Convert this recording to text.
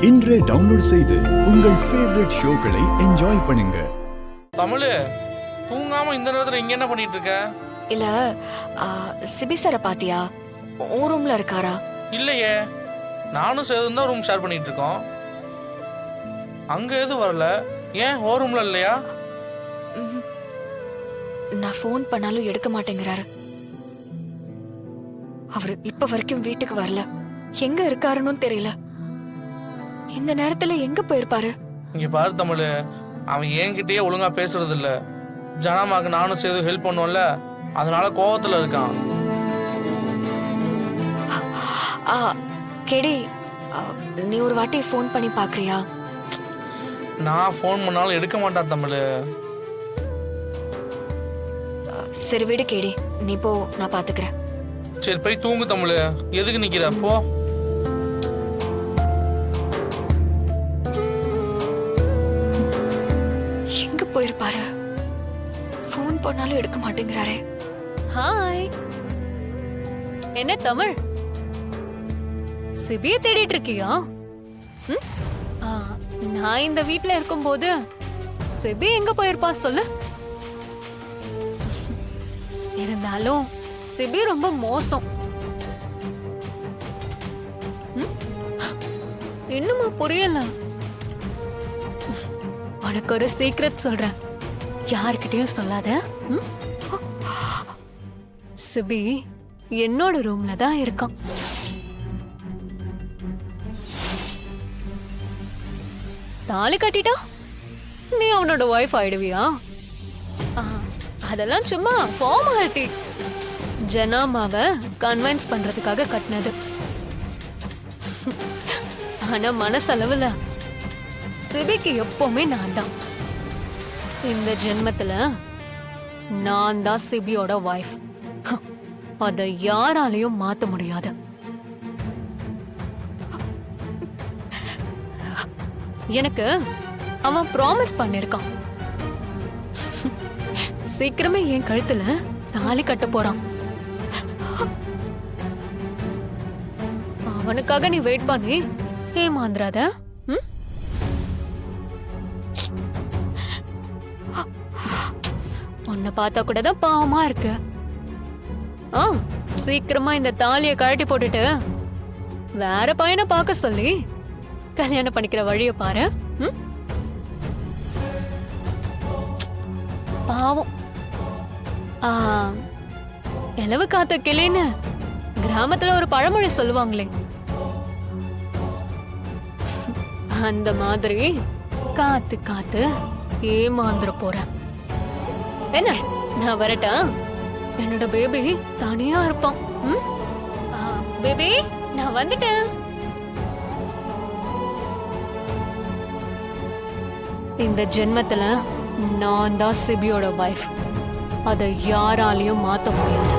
இன்றே டவுன்லோட் செய்து உங்கள் ஃபேவரட் ஷோக்களை என்ஜாய் பண்ணுங்க. தமிழ் தூங்காம இந்த நேரத்துல இங்க என்ன பண்ணிட்டு இருக்க? இல்ல சிபி சார பாத்தியா? ஓ ரூம்ல இருக்காரா? இல்லையே, நானும் சேதும் தான் ரூம் ஷேர் பண்ணிட்டு இருக்கோம். அங்க எதுவும் வரல. ஏன் ஓ ரூம்ல இல்லையா? நான் ஃபோன் பண்ணாலும் எடுக்க மாட்டேங்கிறாரு. அவரு இப்ப வரைக்கும் வீட்டுக்கு வரல. எங்க இருக்காருன்னு தெரியல. இந்த நேரத்துல எங்க போயிருப்பாரு? இங்க பாரு தமிழ், அவன் என்கிட்டயே ஒழுங்கா பேசுறது இல்ல. ஜனாமாக்கு நானும் சேது ஹெல்ப் பண்ணுவோம்ல, அதனால கோவத்துல இருக்கான். கேடி, நீ ஒரு வாட்டி ஃபோன் பண்ணி பாக்குறியா? நான் ஃபோன் பண்ணாலும் எடுக்க மாட்டான் தமிழ். சரி விடு கேடி, நீ போ, நான் பாத்துக்கிறேன். சரி போய் தூங்கு தமிழ், எதுக்கு நிக்கிற? போ. எங்க போயிருப்பாரு? ஃபோன் பண்ணாலும் எடுக்க மாட்டேங்கிறாரே. ஹாய், என்ன தமிழ், சிபிய தேடிட்டு இருக்கியா? நான் இந்த வீட்ல இருக்கும்போது சிபி எங்க போயிருப்பா சொல்லு. இருந்தாலும் சிபி ரொம்ப மோசம். இன்னுமா புரியல? உனக்கு ஒரு சீக்ரெட் சொல்றேன், யாருக்கிட்டையும் சொல்லாத. சிபி என்னோட ரூம்ல தான் இருக்கான். தாலி கட்டிட்டா நீ அவனோட ஒய்ஃப் ஆயிடுவியா? அதெல்லாம் சும்மா ஃபார்மாலிட்டி. ஜனாமாவை கன்வின்ஸ் பண்றதுக்காக கட்டினது. ஆனா மனசளவுல சிபிக்கு எப்பவுமே நான் தான். இந்த ஜென்மத்துல நான் தான் சிபியோட ஒய்ஃப். அதை யாராலையும் மாத்த முடியாது. எனக்கு அவன் ப்ராமிஸ் பண்ணிருக்கான், சீக்கிரமே என் கழுத்துல தாலி கட்ட போறான். அவனுக்காக நீ வெயிட் பண்ணி ஏமாந்துராத. உன்னை பார்த்தா கூட தான் பாவமா இருக்கு. சீக்கிரமா இந்த தாலியை கழட்டி போட்டுட்டு வேற பையனை பார்க்க சொல்லி கல்யாணம் பண்ணிக்கிற வழிய பாரு. பாவம். எலவு காத்த கிளின்னு கிராமத்துல ஒரு பழமொழி சொல்லுவாங்களே, அந்த மாதிரி காத்து காத்து ஏமாந்துற போற. என்ன, நான் வரட்டா? என்னோட பேபி தனியா இருப்பான். பேபி, நான் வந்துட்டேன். இந்த ஜென்மத்துல நான் தான் சிபியோட வைஃப். அதை யாராலையும் மாத்த முடியாது.